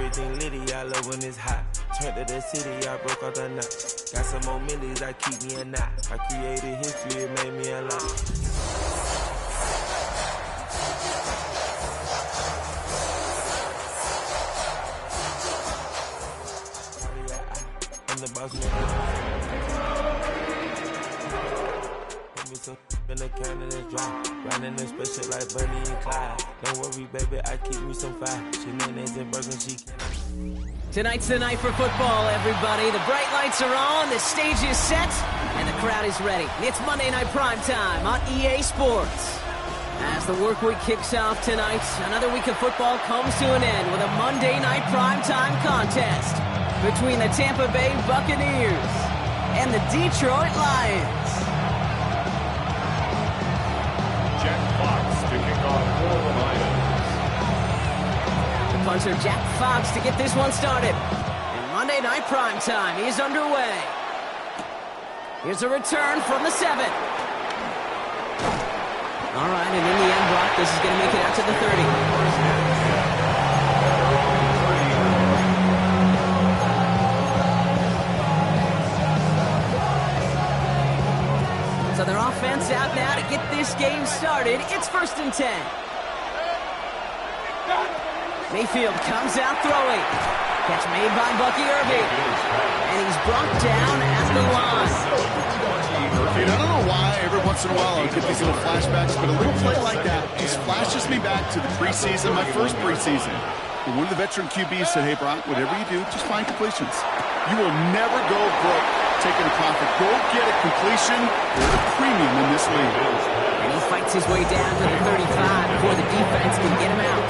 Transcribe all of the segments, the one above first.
everything litty, I love when it's hot. Turned to the city, I broke out the knot. Got some more millies, I keep me a knot. I created history, it made me a lot. I'm the boss man. Put me some in the can and it's dry. Riding in spaceship like Bunny and Clyde. Don't worry, baby, I keep me some fire. She mayonnaise and burgers, she can. Tonight's the night for football, everybody. The bright lights are on, the stage is set, and the crowd is ready. It's Monday Night Primetime on EA Sports. As the work week kicks off tonight, another week of football comes to an end with a Monday Night Primetime contest between the Tampa Bay Buccaneers and the Detroit Lions. Jack Fox to kick off for the Lions. The punter Jack Fox to get this one started. And Monday Night Primetime is underway. Here's a return from the 7. All right, and in the end, Brock, this is going to make it out to the 30. So their offense out now to get this game started. It's 1st and 10. Mayfield comes out throwing. Catch made by Bucky Irving. And he's brought down at the line. I don't know why every once in a while I get these little flashbacks, but a little play like that just flashes me back to the preseason, my first preseason. And one of the veteran QBs said, hey, Brock, whatever you do, just find completions. You will never go broke taking a profit. Go get a completion. You're the premium in this league. And he fights his way down to the 35 before the defense can get him out.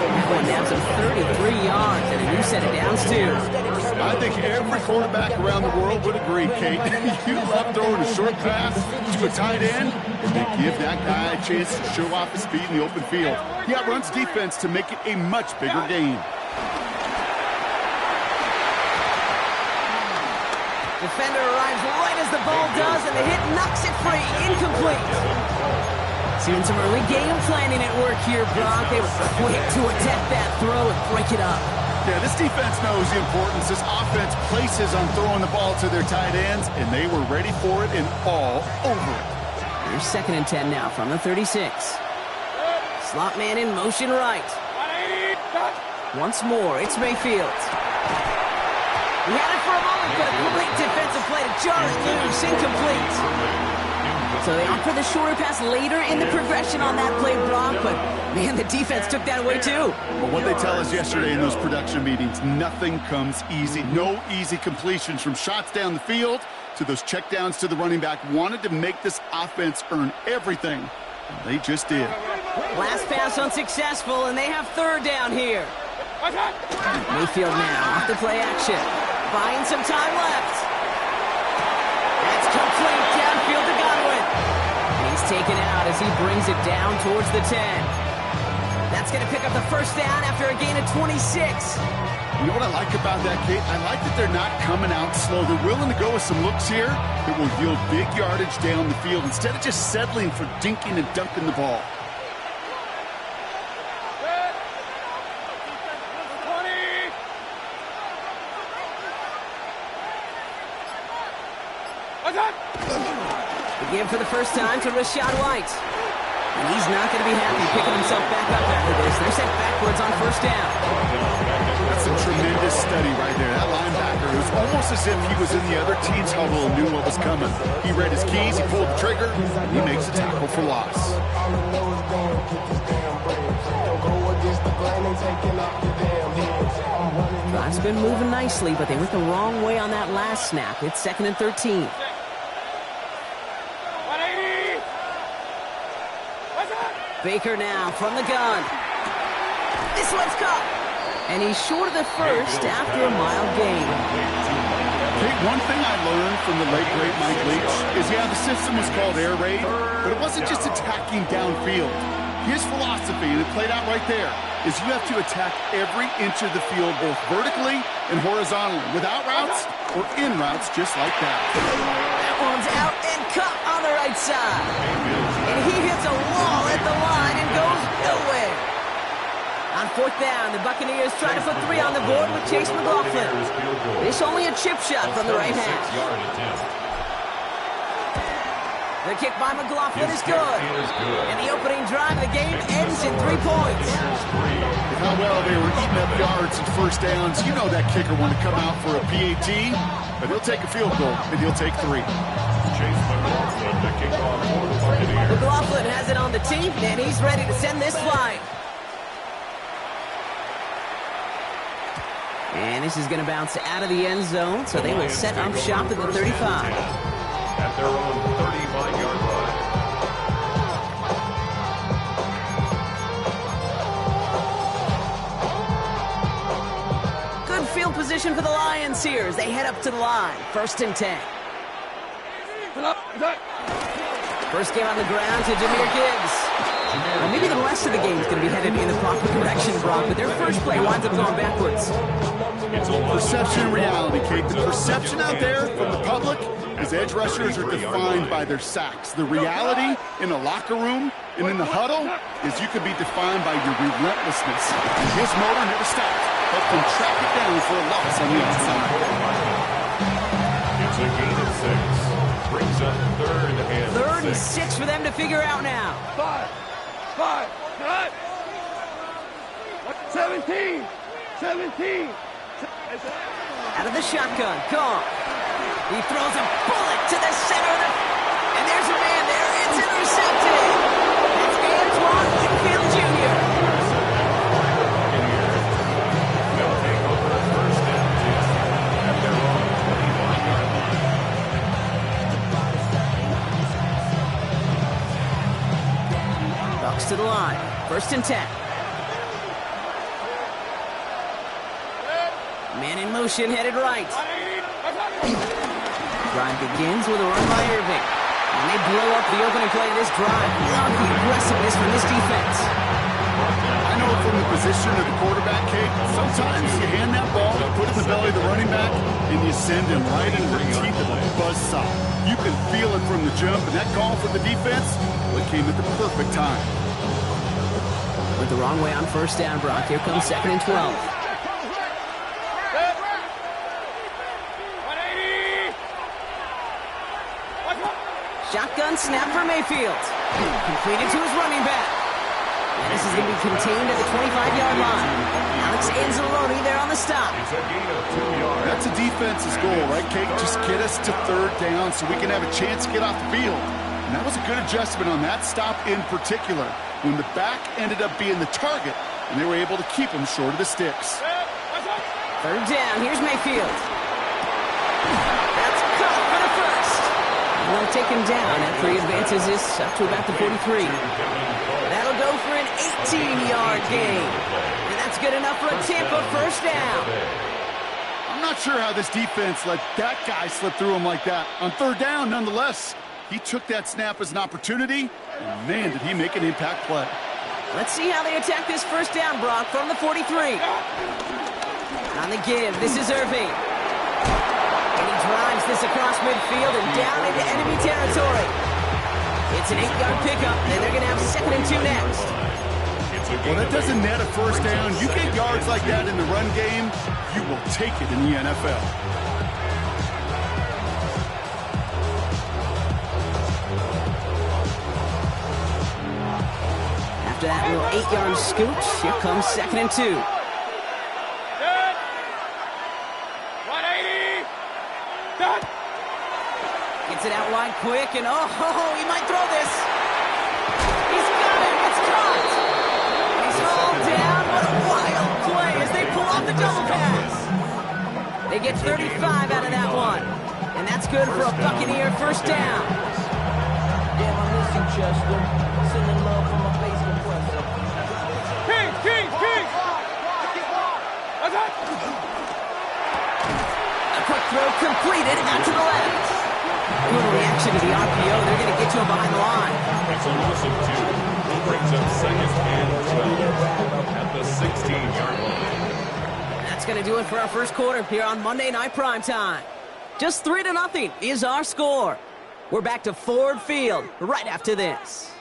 That one down to 33 yards and a new set of downs, too. I think every quarterback around the world would agree, Kate. You love throwing a short pass to a tight end, and they give that guy a chance to show off his speed in the open field. He outruns defense to make it a much bigger game. Defender arrives right as the ball does, and the hit knocks it free. Incomplete. Seeing some early game planning at work here, Brock. They were quick to attack that throw and break it up. Yeah, this defense knows the importance this offense places on throwing the ball to their tight ends, and they were ready for it and all over it. Here's 2nd and 10 now from the 36. Slot man in motion right. Once more, it's Mayfield. He had it for a moment, but a great defensive play to jar it loose. Incomplete. So they opt for the shorter pass later in the progression on that play, Brock, but man, the defense took that away too. Well, what they tell us yesterday in those production meetings, nothing comes easy. No easy completions from shots down the field to those checkdowns to the running back. Wanted to make this offense earn everything. They just did. Last pass unsuccessful, and they have 3rd down here. Mayfield now off the play action. Buying some time left. That's complete downfield to Godwin. And he's taken out as he brings it down towards the 10. That's going to pick up the 1st down after a gain of 26. You know what I like about that, Kate? I like that they're not coming out slow. They're willing to go with some looks here that will yield big yardage down the field instead of just settling for dinking and dunking the ball. Give for the first time to Rachaad White. And he's not going to be happy picking himself back up after this. They're sent backwards on 1st down. That's a tremendous study right there. That linebacker, it was almost as if he was in the other team's huddle and knew what was coming. He read his keys, he pulled the trigger, and he makes a tackle for loss. Drive's been moving nicely, but they went the wrong way on that last snap. It's 2nd and 13. Baker now from the gun. This one's caught. And he's short of the 1st after a mild gain. Kate, one thing I learned from the late, great Mike Leach is, yeah, the system was called air raid, but it wasn't just attacking downfield. His philosophy, and it played out right there, is you have to attack every inch of the field, both vertically and horizontally, without routes or in routes, just like that. That one's out and cut on the right side. And he hits a wall at the line and goes nowhere. On 4th down. The Buccaneers trying to put 3 on the board with Chase McLaughlin. This only a chip shot from the right hash. The kick by McLaughlin is good. And the opening drive of the game ends in 3 points. With how well they were eating up yards and first downs, you know that kicker wanted to come out for a PAT, but he'll take a field goal, and he'll take 3. Chase McLaughlin, the kickoff for the Buccaneers. McLaughlin has it on the tee, and he's ready to send this flying. And this is going to bounce out of the end zone, so they will set up shop at the 35. At their own 35-yard line. Good field position for the Lions here as they head up to the line. 1st and 10. First game on the ground to Jahmyr Gibbs. Well, maybe the rest of the game is going to be headed in the proper direction, Brock, but their first play winds up going backwards. Perception and reality, Kate. The perception out there from the public is edge rushers are defined by their sacks. The reality in the locker room and in the huddle is you could be defined by your relentlessness. And his motor never stopped. Helped him track it down for a loss on the outside. It's a gain of 6. Brings up 3rd and 3rd and 6 for them to figure out now. 17. Out of the shotgun, Cobb. He throws a bullet to the center of the... And there's a man there. It's intercepted. It's Antoine Winfield Jr. They'll take over 1st and 10 at their own 21-yard line. Bucks to the line. 1st and 10. Man in motion, headed right. Drive begins with a run by Irving. And they blow up the opening play of this drive. Love the aggressiveness from this defense. I know from the position of the quarterback, Kate, sometimes you hand that ball, put it in the belly of the running back, and you send him right into the teeth of a buzzsaw. You can feel it from the jump, and that call for the defense, well, it came at the perfect time. Went the wrong way on 1st down, Brock. Here comes 2nd and 12. Shotgun snap for Mayfield. Completed to his running back. And this is going to be contained at the 25-yard line. Alex Anzalone there on the stop. It's a gain of 2 yards. That's a defense's goal, right, Kate? Just get us to 3rd down so we can have a chance to get off the field. And that was a good adjustment on that stop in particular, when the back ended up being the target, and they were able to keep him short of the sticks. 3rd down. Here's Mayfield. That's caught for the 1st. They'll take him down after he advances this up to about the 43. That'll go for an 18-yard gain. And that's good enough for a Tampa 1st down. I'm not sure how this defense let that guy slip through him like that. On 3rd down, nonetheless, he took that snap as an opportunity, and man, did he make an impact play. Let's see how they attack this 1st down, Brock, from the 43. On the give, this is Irving. Drives this across midfield and down into enemy territory. It's an 8-yard pickup, and they're going to have 2nd and 2 next. Well, that doesn't net a 1st down. You get yards like that in the run game, you will take it in the NFL. After that little 8-yard scooch, here comes 2nd and 2. Gets it out wide quick, and he might throw this. He's got it. It's caught. He's hauled down. What a wild play as they pull off the double pass. They get 35 out of that one. And that's good for a Buccaneer 1st down. Damn, I miss you, Chester. Sending love from my face compressor. King! A quick throw completed out to the left. Good reaction to the RPO. They're going to get to him behind the line. It's a loss of 2. It brings up 2nd and 12 at the 16-yard line. That's going to do it for our first quarter here on Monday Night Primetime. Just 3-0 is our score. We're back to Ford Field right after this.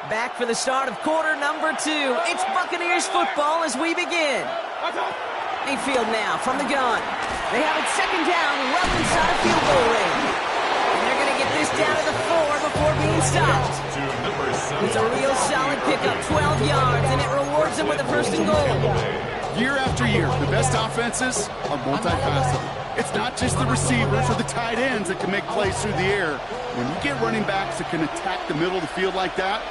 Back for the start of quarter number 2. It's Buccaneers football as we begin. Mayfield now from the gun. They have it second down, well inside field goal range. And they're going to get this down to the 4 before being stopped. It's a real solid pickup, 12 yards, and it rewards them with a first and goal. Year after year, the best offenses are multifaceted. It's not just the receivers or the tight ends that can make plays through the air. When you get running backs that can attack the middle of the field like that,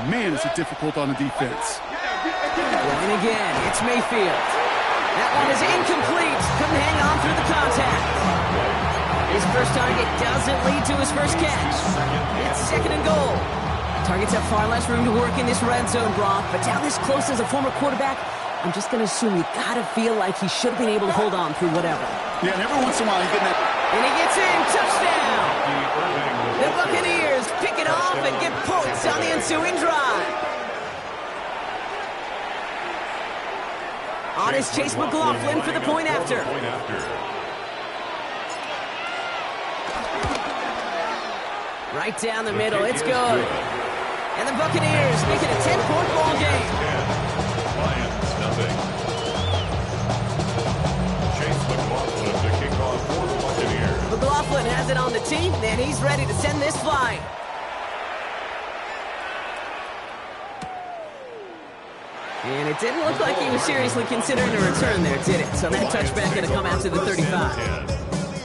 man, is it difficult on the defense. And again, it's Mayfield. That one is incomplete. Couldn't hang on through the contact. His first target doesn't lead to his first catch. It's second and goal. Targets have far less room to work in this red zone, Brock, but down this close as a former quarterback, I'm just going to assume you got to feel like he should have been able to hold on through whatever. Yeah, and every once in a while you get that. And he gets in. Touchdown. The Buccaneers pick it off and get points on the ensuing drive. On is Chase McLaughlin for the point after. Right down the middle. It's good. And the Buccaneers make it a 10-point ball game. Lions, nothing. Chase McLaughlin to kick off for the Buccaneers. McLaughlin has it on the tee, and he's ready to send this flying. And it didn't look like he was seriously considering a return there, did it? So that touchback going to come out to the 35.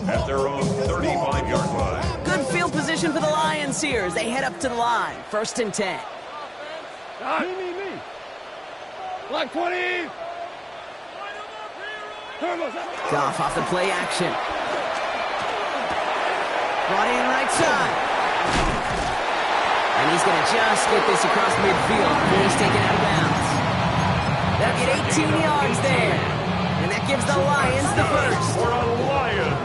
At their own 35-yard line. Good field position for the Lions here as they head up to the line. First and 10. Me. Black 20. Goff off the play action. Brought in right side. And he's going to just get this across midfield before he's taken out of bounds. They'll get 18 yards there. And that gives the Lions the first.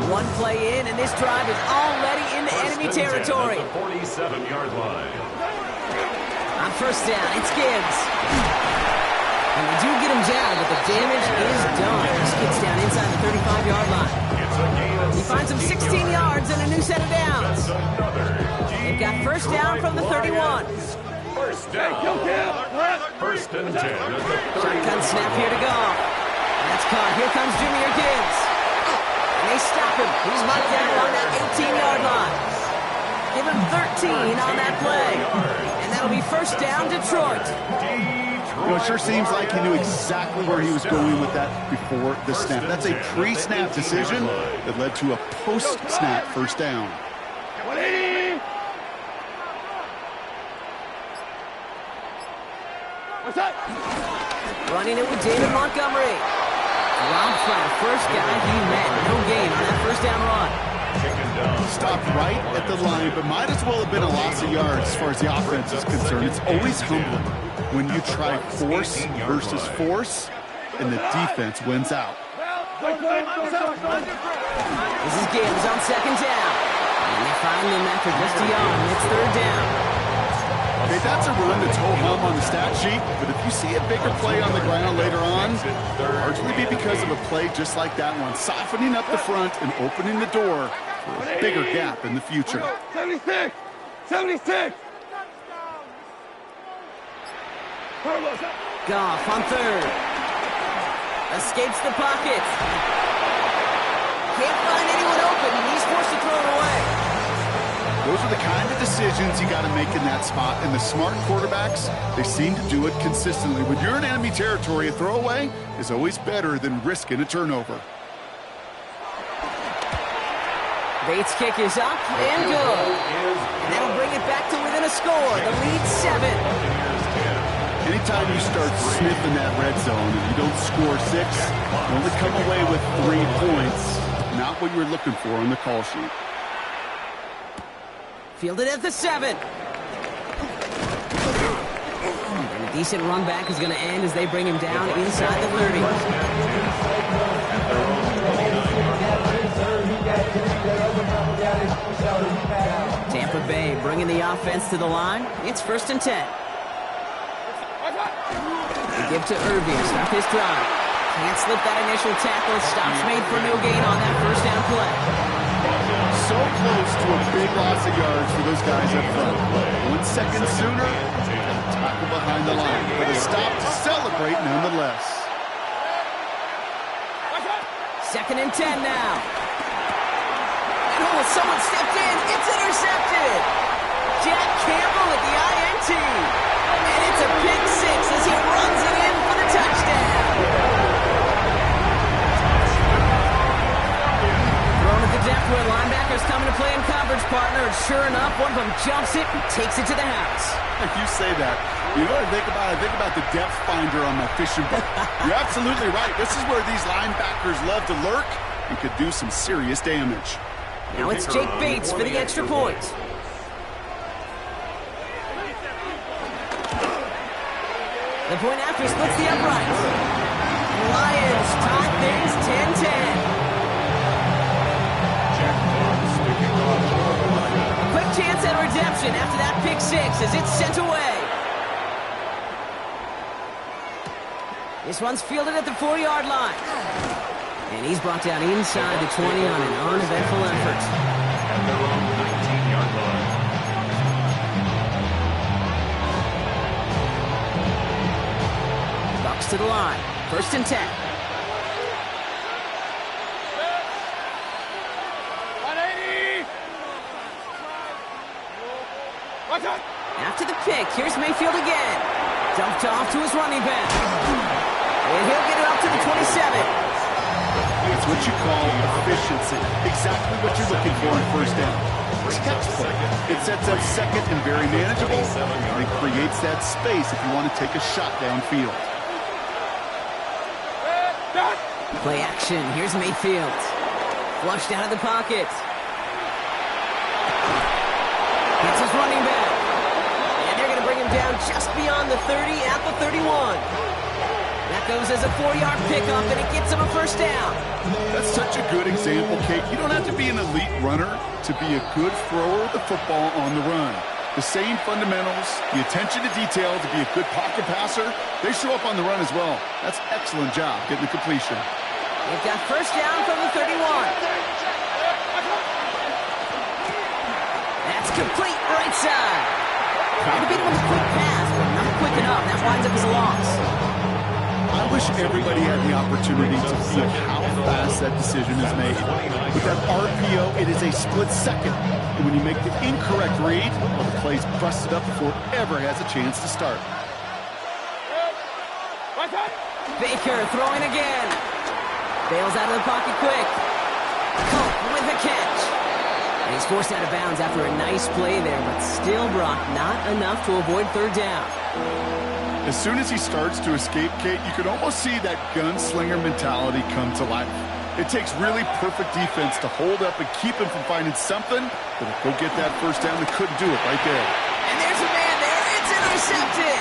One play in, and this drive is already into enemy territory. 47-yard line. On first down, it's Gibbs. And they do get him down, but the damage is done. This gets down inside the 35-yard line. He finds him 16 yards and a new set of downs. They've got first down from the 31. First down. First and 10. Shotgun snap here to go. That's caught. Here comes Jahmyr Gibbs. And they stop him. He's marked down on that 18-yard line. Give him 13 on that play. And that'll be first down, Detroit. You know, it sure seems like he knew exactly where he was going with that before the snap. That's a pre-snap decision that led to a post-snap first down. 180. What's that? Running it with David Montgomery. Rob Flat, first guy he met. No gain on that first down run. Stopped right at the line, but might as well have been a loss of yards as far as the offense is concerned. It's always humbling when you try force versus force, and the defense wins out. This is Gibbs on second down. And they find him after just a yard. It's third down. Okay, that's a run that's ho hum on the stat sheet, but if you see a bigger play on the ground later on, largely be because of a play just like that one, softening up the front and opening the door for a bigger gap in the future. 76. 76. Goff on third. Escapes the pocket. Can't find anyone open. He's forced to throw it away. Those are the kind of decisions you got to make in that spot. And the smart quarterbacks, they seem to do it consistently. When you're in enemy territory, a throwaway is always better than risking a turnover. Bates' kick is up and good. And that'll bring it back to within a score. The lead 7. Anytime you start sniffing that red zone and you don't score 6, you only come away with 3 points. Not what you're looking for on the call sheet. Fielded at the 7. And a decent run back is going to end as they bring him down inside the 30. Tampa Bay bringing the offense to the line. It's first and 10. They give to Irving, stop his drive. Can't slip that initial tackle. Stops made for no gain on that first down play. So close to a big loss of yards for those guys up front. 1 second sooner, tackle behind the line, but a stop to celebrate nonetheless. 2nd and 10 now. Oh, someone stepped in. It's intercepted. Jack Campbell with the INT. And it's a pick six as he runs it in for the touchdown. Thrown at the depth where linebackers coming to play in coverage, partner. And sure enough, one of them jumps it and takes it to the house. You say that. You know what I think about? I think about the depth finder on my fishing boat. You're absolutely right. This is where these linebackers love to lurk and could do some serious damage. Now it's Jake Bates for the extra point. The point after splits the uprights. Lions tie things 10-10. A quick chance at redemption after that pick six as it's sent away. This one's fielded at the 4-yard line. And he's brought down inside the 20 on an uneventful effort. At their own 19-yard line. Bucks to the line. 1st and 10. 180. Watch out. After the pick, here's Mayfield again. Dumped off to his running back. And he'll get it up to the 27. It's what you call efficiency. Exactly what you're looking for in 1st down. Textbook. It sets up 2nd and very manageable, and it creates that space if you want to take a shot downfield. Play action. Here's Mayfield. Flushed out of the pocket. Gets his running back. And they're going to bring him down just beyond the 30 at the 31. That goes as a 4-yard pickup, and it gets him a 1st down. That's such a good example, Kate. You don't have to be an elite runner to be a good thrower of the football on the run. The same fundamentals, the attention to detail to be a good pocket passer, they show up on the run as well. That's excellent job getting the completion. They've got 1st down from the 31. That's complete right side. Tried to beat him with a quick pass, but not quick enough. That winds up as a loss. I wish everybody had the opportunity to see how fast that decision is made. With that RPO, it is a split second. And when you make the incorrect read, well, the play's busted up before it ever has a chance to start. Baker throwing again. Bails out of the pocket quick. Cope with the catch. And he's forced out of bounds after a nice play there, but still, Brock, not enough to avoid 3rd down. As soon as he starts to escape, Kate, you can almost see that gunslinger mentality come to life. It takes really perfect defense to hold up and keep him from finding something that'll go get that 1st down. They couldn't do it right there. And there's a man there. It's intercepted.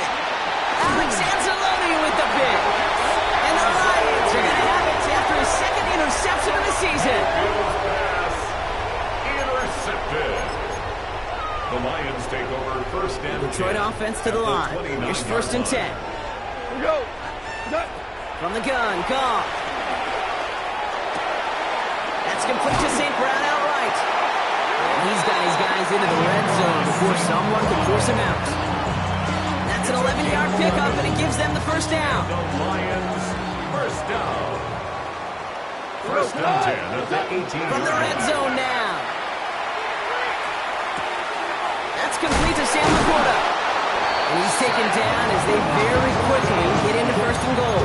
Alex Anzalone with the pick. And the Lions are going to have it after his 2nd interception of the season. Intercepted. The Lions take over 1st and 10. Detroit offense to the line. Here's 1st and 10. Here we go. From the gun, Goff. That's complete to St. Brown outright. And he's got his guys into the red zone before someone can force him out. That's an 11-yard pickup, and it gives them the 1st down. The Lions 1st down. 1st and 10 at the 18. From the red zone now. That's complete to Sam Laporta. And he's taken down as they very quickly get into 1st and goal.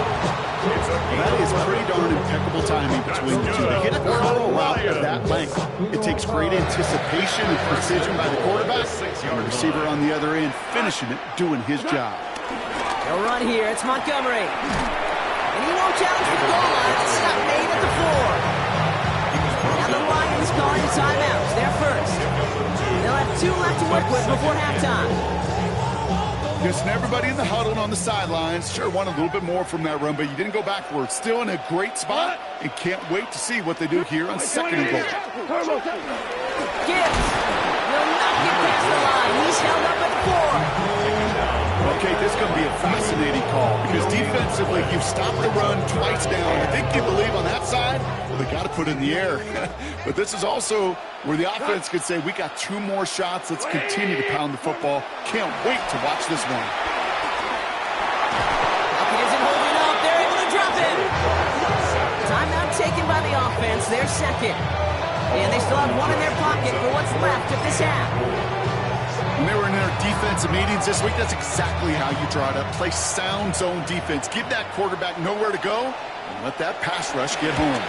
That is pretty darn impeccable timing between the two. They hit a curl route of that length. It takes great anticipation and precision by the quarterback, and the receiver on the other end finishing it, doing his job. They'll run here. It's Montgomery. And he won't challenge for the goal line. It's not made at the 4. Now the Lions calling timeouts. They're first. They'll have 2 left to work with before halftime. Just everybody in the huddle and on the sidelines. Sure, won a little bit more from that run, but you didn't go backwards. Still in a great spot, and can't wait to see what they do here on 2nd and goal. Gibbs will not get past the line. He's held up at 4. Okay, this is going to be a fascinating call because defensively, you've stopped the run twice down. I think you believe on that side, well, they got to put it in the air. But this is also where the offense could say, we got 2 more shots. Let's continue to pound the football. Can't wait to watch this one. offense, their second. And they still have one in their pocket for what's left of this half. When they were in their defensive meetings this week, that's exactly how you draw it up. Play sound zone defense. Give that quarterback nowhere to go, and let that pass rush get home.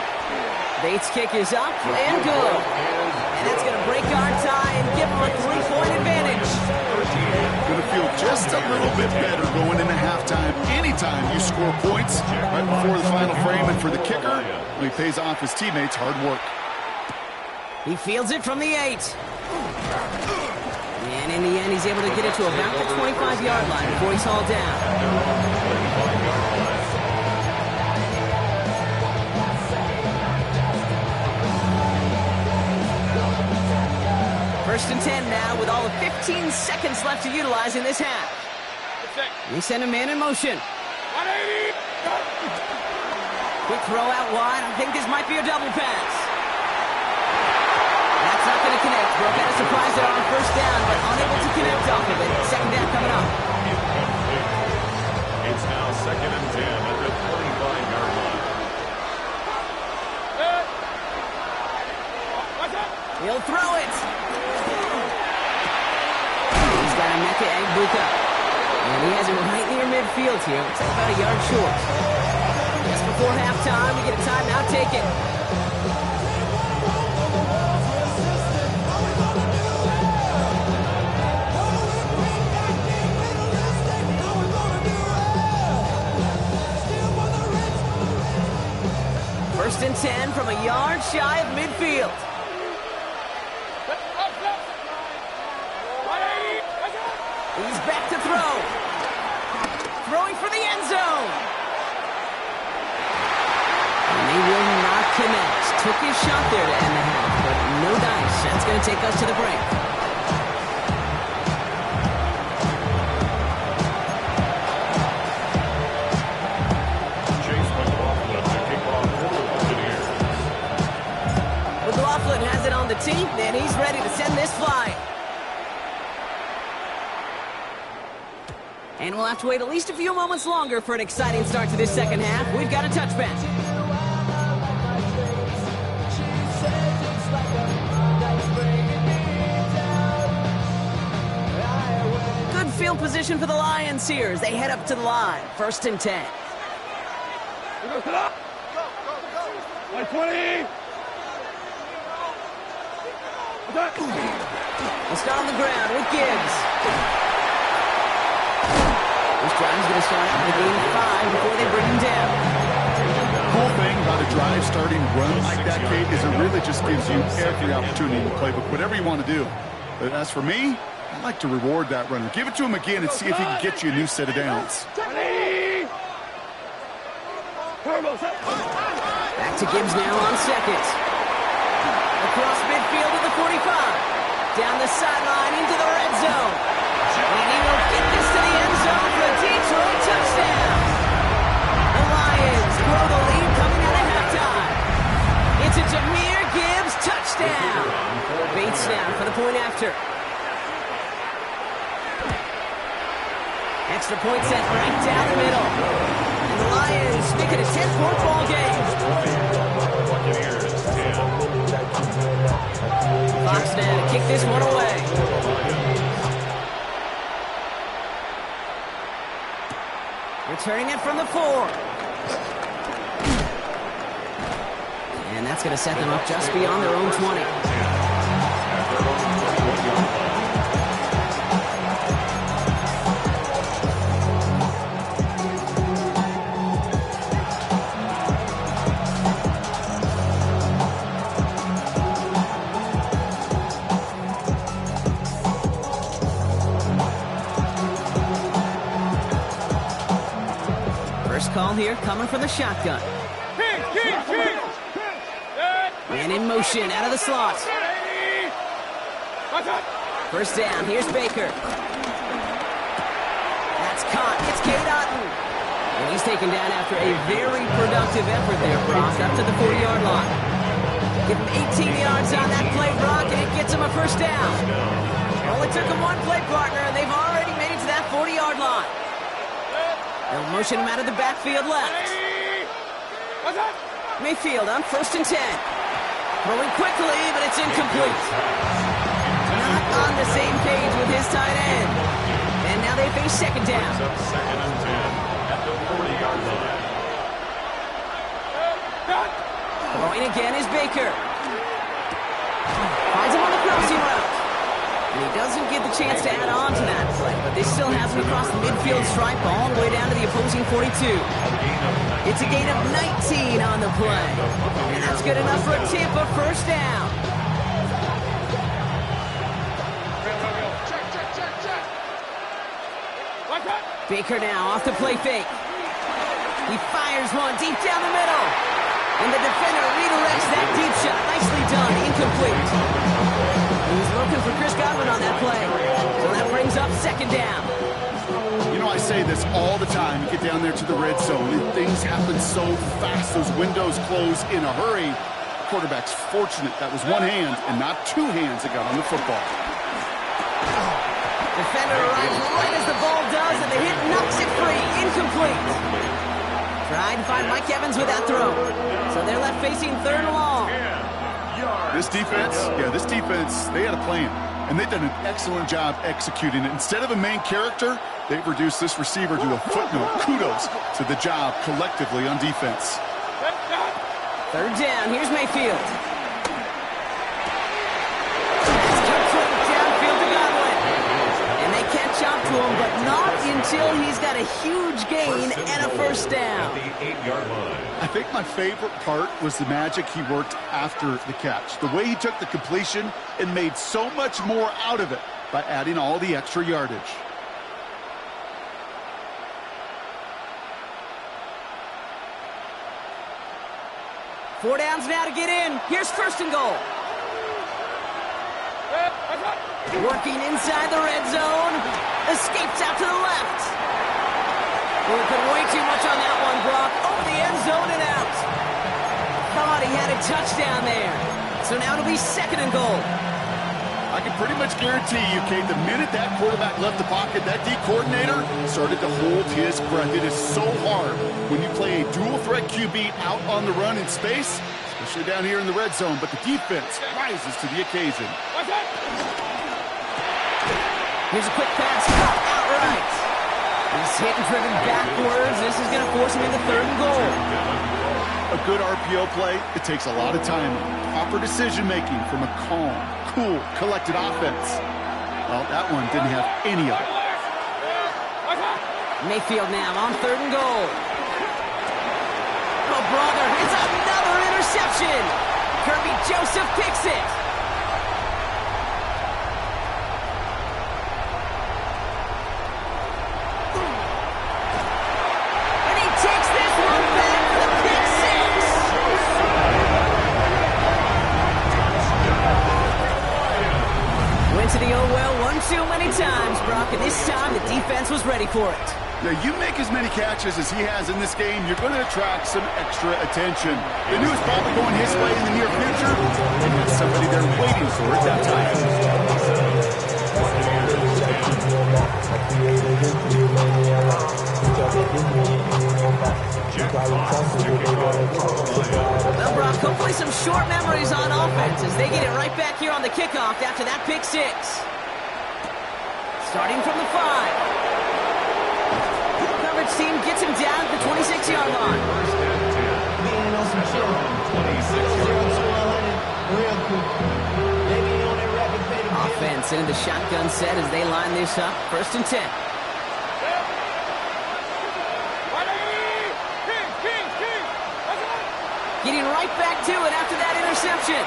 Bates' kick is up and good. And that's going to break our tie and give them a 3-point advantage. Going to feel just a little bit better going into halftime. Anytime you score points right before the final frame, and for the kicker, he pays off his teammates' hard work. He fields it from the 8. And in the end, he's able to get it to about the 25-yard line before he's hauled down. First and 10 now with all of 15 seconds left to utilize in this half. They send a man in motion. 180. Quick throw out wide. I think this might be a double pass. That's not going to connect. Broke out a surprise there on first down, but unable to connect off of it. Second down coming up. It's now second and 10 at the 45-yard line. He'll throw it. He's got Emeka Egbuka. And he has it right near midfield here. It's about a yard short. Just before halftime, we get a timeout taken. First and 10 from a yard shy of midfield. He's back to throw. Throwing for the end zone. And he will not connect. Took his shot there to end the half, but no dice. That's going to take us to the break. Chase McLaughlin to kick off for the Buccaneers. McLaughlin has it on the tee, and he's ready to send this flying. And we'll have to wait at least a few moments longer for an exciting start to this second half. We've got a touchback. Good field position for the Lions here as they head up to the line. First and 10. 120. We'll start on the ground with Gibbs. This drive's going to start out with a gain of 5 before they bring him down. The cool thing about a drive starting run like that, Kate, is it really just gives you every opportunity in the playbook, whatever you want to do. But as for me, I like to reward that runner. Give it to him again and see if he can get you a new set of downs. Back to Gibbs now on second. Across midfield to the 45. Down the sideline into the red zone. And he will get this to the end zone for a Detroit touchdown. The Lions grow the lead coming out of halftime. It's a Jahmyr Gibbs touchdown. Bates now for the point after. Extra point set right down the middle. And the Lions make it a 10-point ball game. Fox now to kick this one away. Returning it from the 4. And that's going to set them up just beyond their own 20. Call here coming from the shotgun. And in motion out of the slot. First down, here's Baker. That's caught, it's Cade Otton. And he's taken down after a very productive effort there, Brock, up to the 40-yard line. Give him 18 yards on that play, Brock, and it gets him a first down. Only took him one play, partner, and they've already made it to that 40-yard line. They'll motion him out of the backfield left. Mayfield on 1st and 10. Throwing quickly, but it's incomplete. Not on the same page with his tight end. And now they face 2nd down. Brings up 2nd and 10 at the 40-yard line. Throwing again is Baker. Finds him on the crossing route. And he doesn't get the chance to add on to that play, but this still has him across the midfield stripe all the way down to the opposing 42. It's a gain of 19 on the play. And that's good enough for a Tampa 1st down. Baker now off the play fake. He fires one deep down the middle. And the defender redirects that deep shot. Nicely done. Incomplete. He's looking for Chris Godwin on that play. So that brings up 2nd down. You know, I say this all the time. You get down there to the red zone, and things happen so fast. Those windows close in a hurry. The quarterback's fortunate that was one hand and not two hands that got on the football. Defender arrives right as the ball does, and the hit knocks it free. Incomplete. Tried to find Mike Evans with that throw. So they're left facing 3rd and long. This defense, they had a plan. And they've done an excellent job executing it. Instead of a main character, they've reduced this receiver to a footnote. Kudos to the job collectively on defense. 3rd down. Here's Mayfield. Downfield to Godwin. And they catch up to him, but not until he's got a huge gain and a 1st down. At the 8-yard line. I think my favorite part was the magic he worked after the catch. The way he took the completion and made so much more out of it by adding all the extra yardage. Four downs now to get in. Here's 1st and goal. Working inside the red zone. Escapes out to the left. Working way too much on that one, Brock. Over the end zone and out. Thought he had a touchdown there. So now it'll be 2nd and goal. I can pretty much guarantee you, Kate, the minute that quarterback left the pocket, that D coordinator started to hold his breath. It is so hard when you play a dual-threat QB out on the run in space, especially down here in the red zone, but the defense rises to the occasion. Here's a quick pass, caught outright. He's hit and driven backwards. This is going to force him into 3rd and goal. A good RPO play, it takes a lot of time. Proper decision-making from a calm, cool, collected offense. Well, that one didn't have any of it. Mayfield now on 3rd and goal. Oh, brother, it's another interception. Kirby Joseph picks it. And he takes this one back for the pick six. Went to the oh well one too many times, Brock, and this time the defense was ready for it. Now, you make as many catches as he has in this game, you're going to attract some extra attention. They knew it was probably going his way in the near future, and there's somebody there waiting for it that time. Well, Brock, hopefully some short memories on offense as they get it right back here on the kickoff after that pick six. Starting from the 5. Team gets him down at the 26-yard line. Offense into the shotgun set as they line this up. 1st and 10. Getting right back to it after that interception.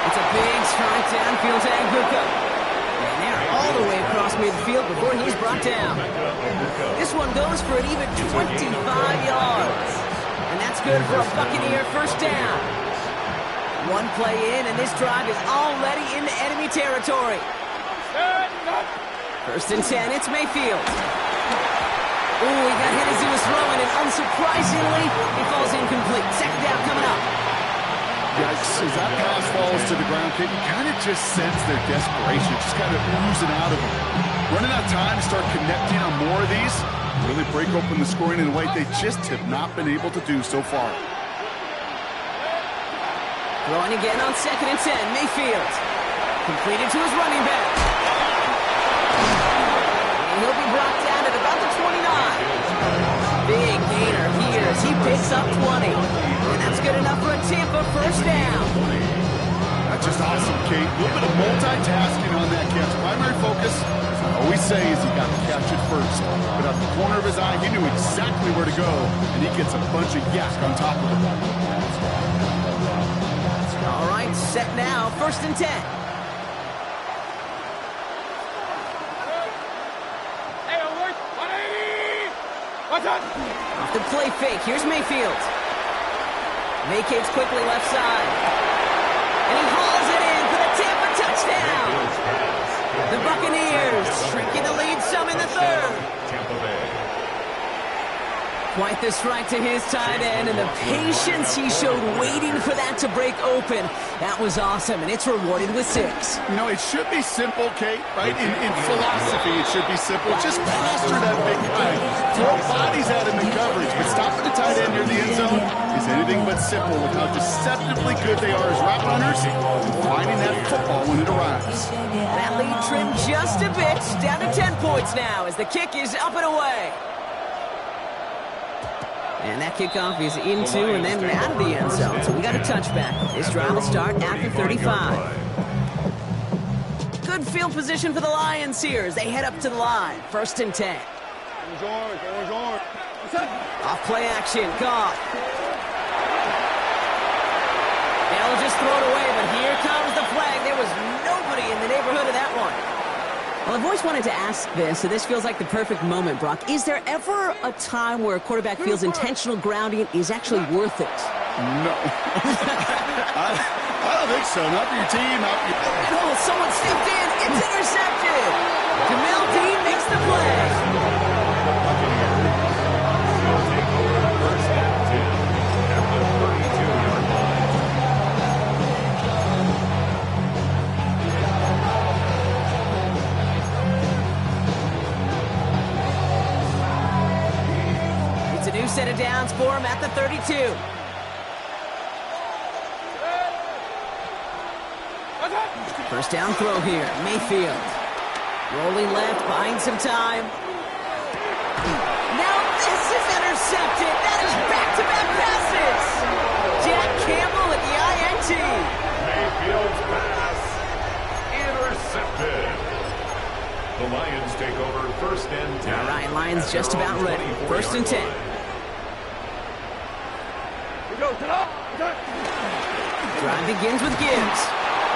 It's a big strike downfield to Anguka. And they're all the way across midfield before he's brought down. This one goes for an even 25 yards. And that's good for a Buccaneer 1st down. One play in, and this drive is already into enemy territory. 1st and 10, it's Mayfield. Ooh, he got hit as he was throwing, and unsurprisingly, he falls incomplete. 2nd down coming up. Yikes, as that pass falls to the ground, you kind of just sense their desperation, just kind of oozing out of them. Running out of time to start connecting on more of these, really break open the scoring in a way they just have not been able to do so far. Throwing again on 2nd and 10. Mayfield. Completed to his running back. And he'll be brought down at about the 29. Big gainer here as he picks up 20. And that's good enough for a Tampa first down. That's just awesome, Kate. A little bit of multitasking on that catch. Primary focus, as I always say, is he got to catch it first. But out the corner of his eye, he knew exactly where to go, and he gets a bunch of yak on top of it. All right, set now, 1st and 10. Hey, alert! 180! Watch out! Off the play fake, here's Mayfield. Vacates quickly left side. And he hauls it in for the Tampa touchdown. The Buccaneers shrinking the lead some in the 3rd. Tampa Bay. Quite the strike to his tight end, and the patience he showed waiting for that to break open. That was awesome, and it's rewarded with 6. You know, it should be simple, Kate, right? In philosophy, it should be simple. Just plaster that big guy. Throw bodies at him in coverage, but stopping the tight end near the end zone is anything but simple with how deceptively good they are as route runners and finding that football when it arrives. That lead trimmed just a bit, down to 10 points now as the kick is up and away. And that kickoff is into and then out of the end zone. So we got a touchback. This drive will start after 35. Good field position for the Lions here as they head up to the line. 1st and 10. Off play action. Goff. They'll just throw it away, but here comes the flag. There was nobody in the neighborhood of that one. Well, I've always wanted to ask this, so this feels like the perfect moment, Brock. Is there ever a time where a quarterback feels intentional grounding is actually worth it? No. I don't think so. Not for your team, not for your... Oh, someone stepped in. It's intercepted. Jamel Dean makes the play. First and 10 at the 32-yard line. It's a new set of downs for him at the 32. First down throw here. Mayfield. Rolling left, buying some time. Now this is intercepted. That is back-to-back passes. Jack Campbell at the INT. Mayfield's pass intercepted. The Lions take over 1st and 10. All right, Lions just about ready. 1st and 10. Drive begins with Gibbs.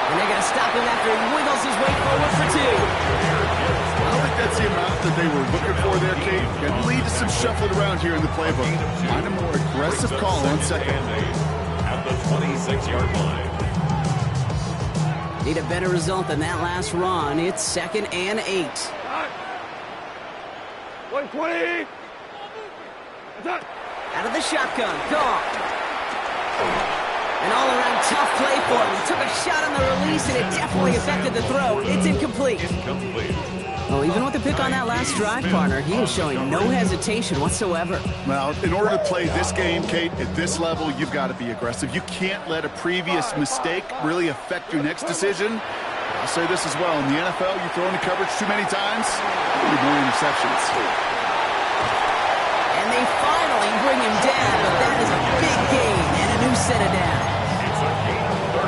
And they're going to stop him after he wiggles his way forward for 2. I don't think that's the amount that they were looking for there, Kate. Can lead to some shuffling around here in the playbook. Find a more aggressive call on 2nd. At the 26-yard line. Need a better result than that last run. It's 2nd and 8. 120! Out of the shotgun. Goff. An all-around tough play for him. He took a shot on the release, and it definitely affected the throw. It's incomplete. Well, even with the pick on that last drive, partner, he is showing no hesitation whatsoever. Well, in order to play this game, Kate, at this level, you've got to be aggressive. You can't let a previous mistake really affect your next decision. I'll say this as well. In the NFL, you throw into coverage too many times, you need more interceptions. And they finally bring him down, but that is a big gain and a new set of downs.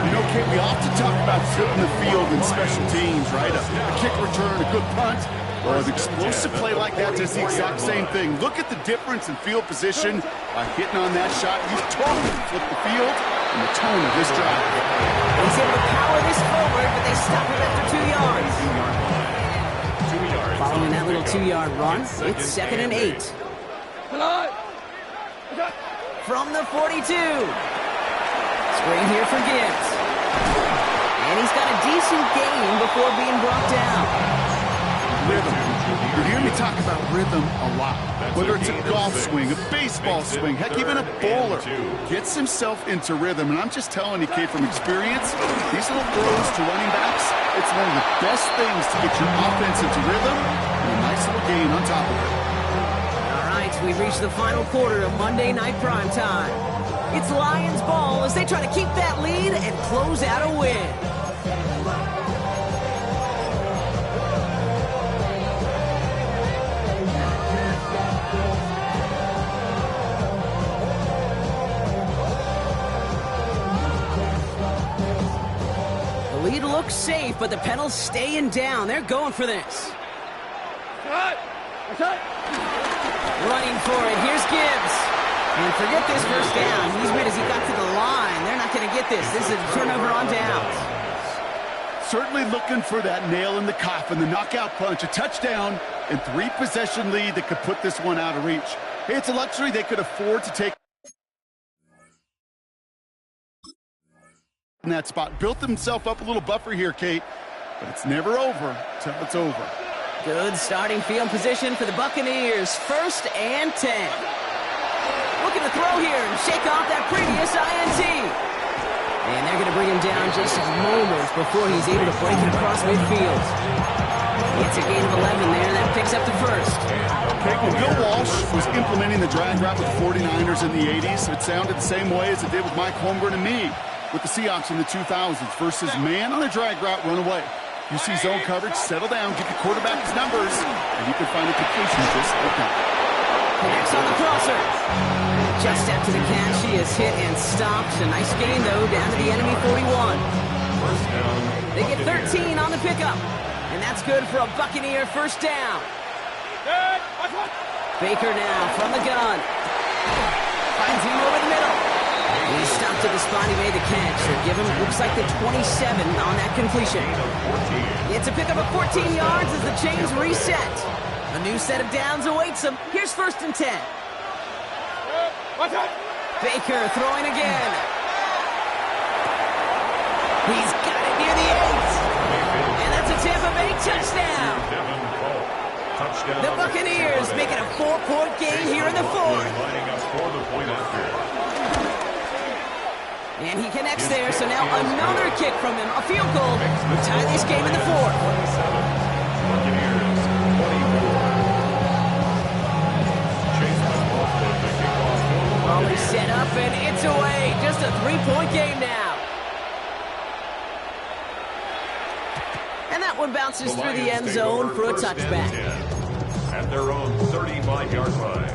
You know, Kate, we often talk about flipping the field in special teams, right? A kick return, a good punt. Well, an explosive play like that does the exact same thing. Look at the difference in field position by hitting on that shot. You totally flip the field and the tone of this drive. He's able to power this forward, but they stop him after 2 yards. 2 yards. Following that little 2-yard run, it's 2nd and 8. From the 42. Screen here for Gibbs. And he's got a decent gain before being brought down. Rhythm. You hear me talk about rhythm a lot. Whether it's a golf swing, a baseball swing, heck, even a bowler gets himself into rhythm. And I'm just telling you, Kate, from experience, these little throws to running backs, it's one of the best things to get your offense into rhythm and a nice little gain on top of it. All right, we've reached the final quarter of Monday Night Primetime. It's Lions ball as they try to keep that lead and close out a win. The lead looks safe, but the Pedals staying down. They're going for this. Running for it. Here's Gibbs. And forget this first down. He's made as he got to the line. They're not going to get this. This is a turnover on downs. Certainly looking for that nail in the coffin, the knockout punch, a touchdown, and 3-possession lead that could put this one out of reach. Hey, it's a luxury they could afford to take in that spot. Built himself up a little buffer here, Kate, but it's never over till it's over. Good starting field position for the Buccaneers. 1st and 10. Looking to throw here and shake off that previous INT. And they're going to bring him down just moments before he's able to break it across midfield. It's a gain of 11 there. That picks up the first. Okay, when Bill Walsh was implementing the drag route with the 49ers in the 80s, it sounded the same way as it did with Mike Holmgren and me with the Seahawks in the 2000s versus man on a drag route, run away. You see zone coverage, settle down, get the quarterback his numbers, and you can find a completion just like that. Connects on the crosser. Just after the catch, he is hit and stopped. A nice gain, though, down to the enemy 41. They get 13 on the pickup, and that's good for a Buccaneer first down. Baker now from the gun. Finds him over the middle. He stopped at the spot he made the catch. They're giving, looks like the 27 on that completion. It's a pickup of 14 yards as the chains reset. A new set of downs awaits him. Here's 1st and 10. Baker throwing again. He's got it near the 8. And that's a Tampa Bay touchdown. The Buccaneers making a 4-point game here in the 4th. And he connects there, so now another kick from him. A field goal to tie this game in the 4th. Ball is set up, and it's away. Just a 3-point game now. And that one bounces through the end zone for a touchback. At their own 35-yard line.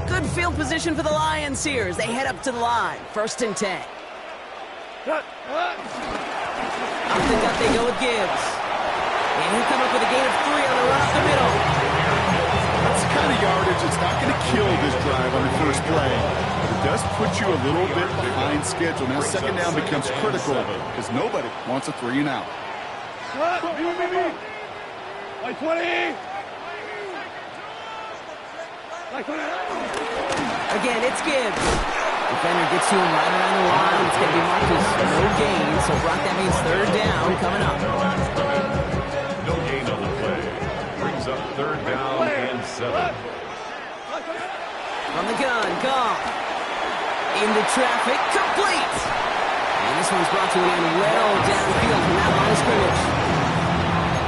Good field position for the Lions here as they head up to the line. 1st and 10. Up the gut they go with Gibbs. And he'll come up with a gain of 3 on the run up the middle. That's the kind of yardage that's not going to kill this drive on the first play. But it does put you a little bit behind schedule. Now 2nd down becomes critical because nobody wants a 3 and out. Like 20. Again, it's Gibbs. Defender gets to him right around the line. It's going to be marked as no gain. So, Brock, that means 3rd down coming up. No gain on the play. Brings up 3rd down and 7. From the gun, Goff. Into traffic, complete. And this one's brought to an end well downfield from that line of scrimmage.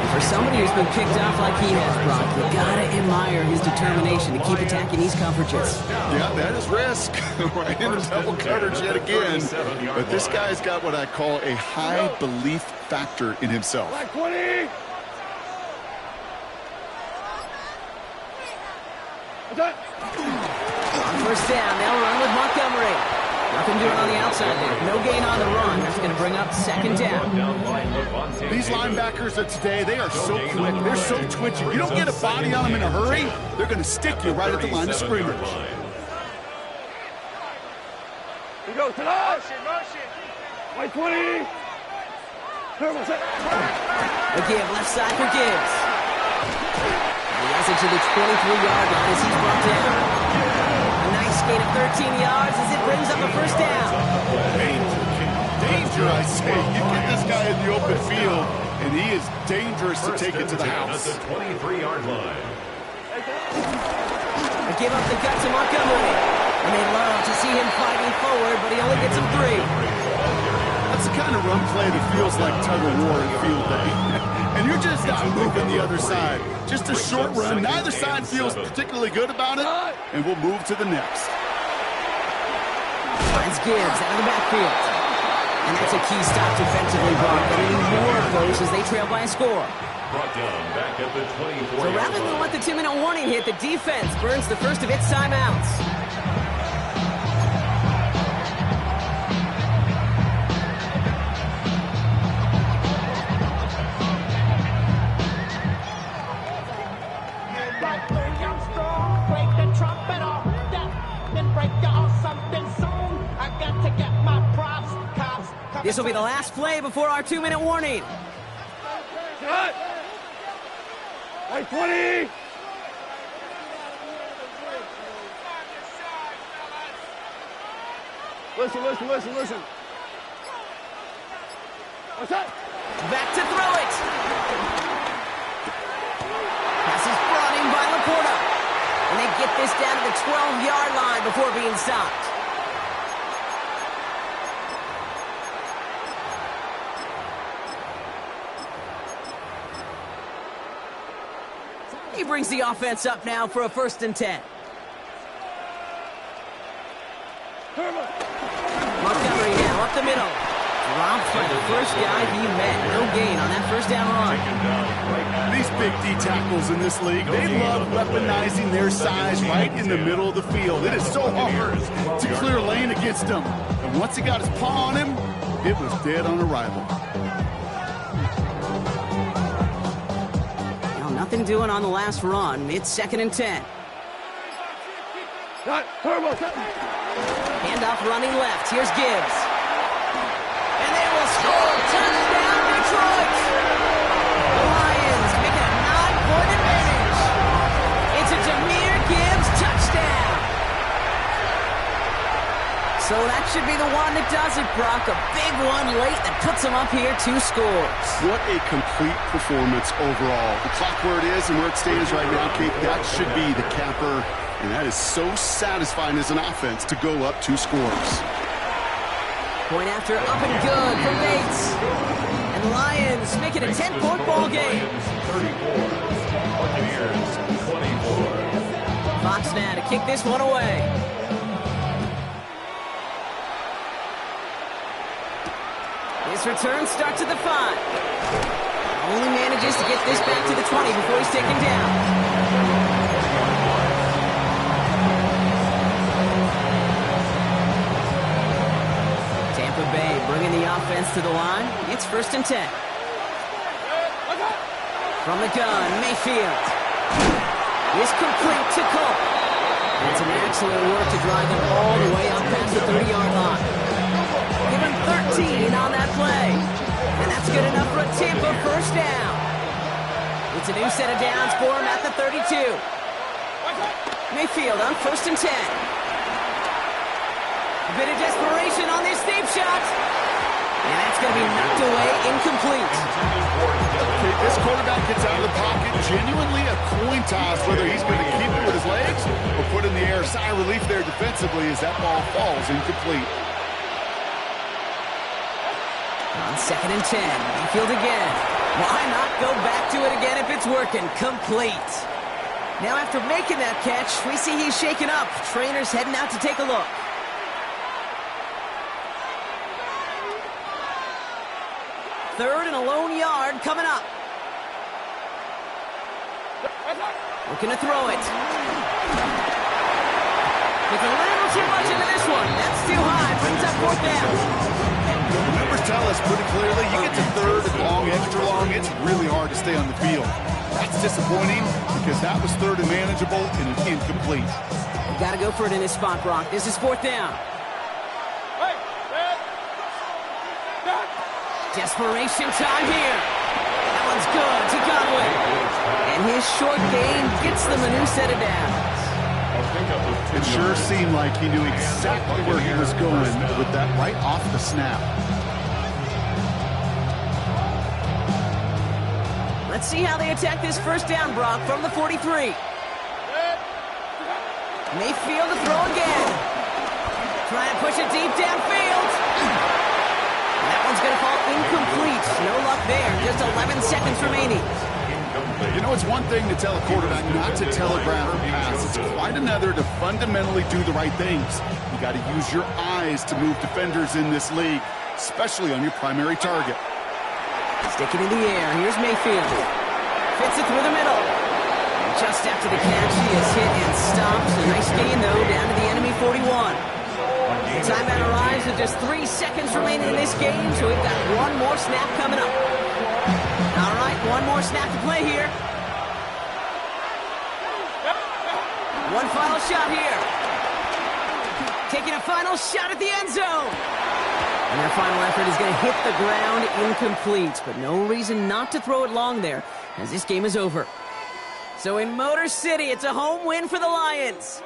For somebody who's been picked off like he has, Brock, you gotta admire his determination to keep attacking these coverages. Yeah, that is risk. Right into double coverage yet again. But this guy's got what I call a high belief factor in himself. Like 20. On 1st down, they'll run with Montgomery. Nothing doing on the outside there. No gain on the run. That's going to bring up 2nd down. These linebackers of today, they are so quick. They're so twitchy. You don't get a body on them in a hurry, they're going to stick you right at the line of scrimmage. We go to motion. Like 20. Again, left side for Gibbs. He has it to the 23-yard line as he's brought down. A nice gain of 13 yards as it brings up a 1st down. Danger, I say. You get this guy in the open field, and he is dangerous to take it to the house. At the 23-yard line. They give up the gut to Montgomery. And they love to see him fighting forward, but he only gets him 3. That's the kind of run play that feels like tug of war in field day. and you're just not moving the other side. Just a short run. Neither side feels particularly good about it, and we'll move to the next. Finds Gibbs out of the backfield. And that's a key stop defensively, Brock. But even more of those as they trail by a score. Brought down back at the 24. So rather than let the 2-minute warning hit, the defense burns the first of its timeouts. This will be the last play before our 2-minute warning. Cut! White 20! Listen. What's that? Back to throw it. Pass is brought in by Laporta. And they get this down to the 12-yard line before being stopped. He brings the offense up now for a 1st and 10. Montgomery now up the middle. Dropped by the first guy he met. No gain on that first down run. These big D tackles in this league, they love weaponizing their size right in the middle of the field. It is so hard to clear lane against them. And once he got his paw on him, it was dead on arrival. Nothing doing on the last run. It's 2nd and 10. Handoff running left. Here's Gibbs. And they will score. Touchdown, Detroit! The Lions make it a 9-point advantage. It's a Jahmyr Gibbs touchdown. So that should be the one that does it, Brock. A big one late that puts them up here 2 scores. What a complete performance overall. The clock where it is and where it stands right now, Kate, that should be the capper. And that is so satisfying as an offense to go up 2 scores. Point after up and good from Bates. And the Lions make it a 10-point ball game. 34. Buccaneers 24. Fox now to kick this one away. His return starts at the 5. Only manages to get this back to the 20 before he's taken down. Tampa Bay bringing the offense to the line. It's 1st and 10. From the gun, Mayfield. Is complete to Cole. And some excellent work to drive them all the way up past the 30-yard line. Give him 13 on that play. And that's good enough for a Tampa first down. It's a new set of downs for him at the 32. Mayfield on 1st and 10. A bit of desperation on this deep shot. And that's going to be knocked away, incomplete. Okay, this quarterback gets out of the pocket. Genuinely a coin toss whether he's going to keep it with his legs or put in the air. Sigh of relief there defensively as that ball falls incomplete. On 2nd and 10, Mayfield again. Why not go back to it again if it's working? Complete. Now after making that catch, we see he's shaken up. Trainer's heading out to take a look. Third and a lone yard coming up. Looking to throw it. With a little too much into this one. That's too high. Brings up 4th down. The numbers tell us pretty clearly, you get to 3rd and long, extra long, it's really hard to stay on the field. That's disappointing because that was 3rd and manageable and incomplete. Got to go for it in this spot, Brock. This is 4th down. Desperation time here. That one's good to Godwin. And his short gain gets them a new set of downs. It sure seemed like he knew exactly where he was going with that right off the snap. Let's see how they attack this first down, Brock, from the 43. Mayfield to throw again. Trying to push it deep downfield. That one's going to fall incomplete. No luck there. Just 11 10 seconds remaining. You know, it's one thing to tell a quarterback not to telegraph a pass. It's quite another to fundamentally do the right things. You got to use your eyes to move defenders in this league, especially on your primary target. Sticking in the air. Here's Mayfield. Fits it through the middle. And just after the catch, he is hit and stopped. A nice gain, though, down to the enemy 41. The timeout arrives with just 3 seconds remaining in this game, so we've got one more snap coming up. All right, one more snap to play here. One final shot here. Taking a final shot at the end zone. And their final effort is going to hit the ground incomplete, but no reason not to throw it long there, as this game is over. So in Motor City, it's a home win for the Lions.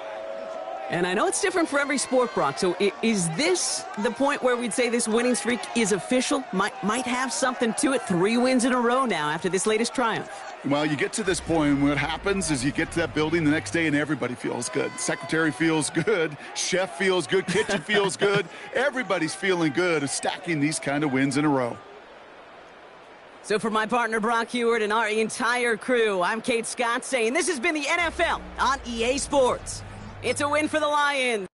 And I know it's different for every sport, Brock, so is this the point where we'd say this winning streak is official? Might have something to it. 3 wins in a row now after this latest triumph. Well, you get to this point, and what happens is you get to that building the next day and everybody feels good. Secretary feels good, chef feels good, kitchen feels good. Everybody's feeling good of stacking these kind of wins in a row. So for my partner Brock Huard and our entire crew, I'm Kate Scott saying this has been the NFL on EA Sports. It's a win for the Lions.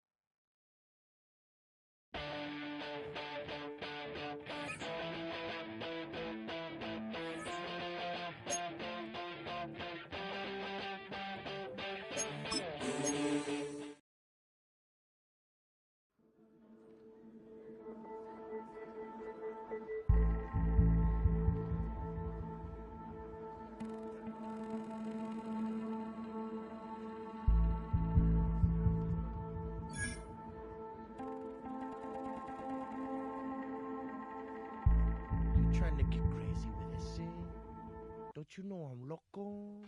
Trying to get crazy with this shit. Don't you know I'm loco?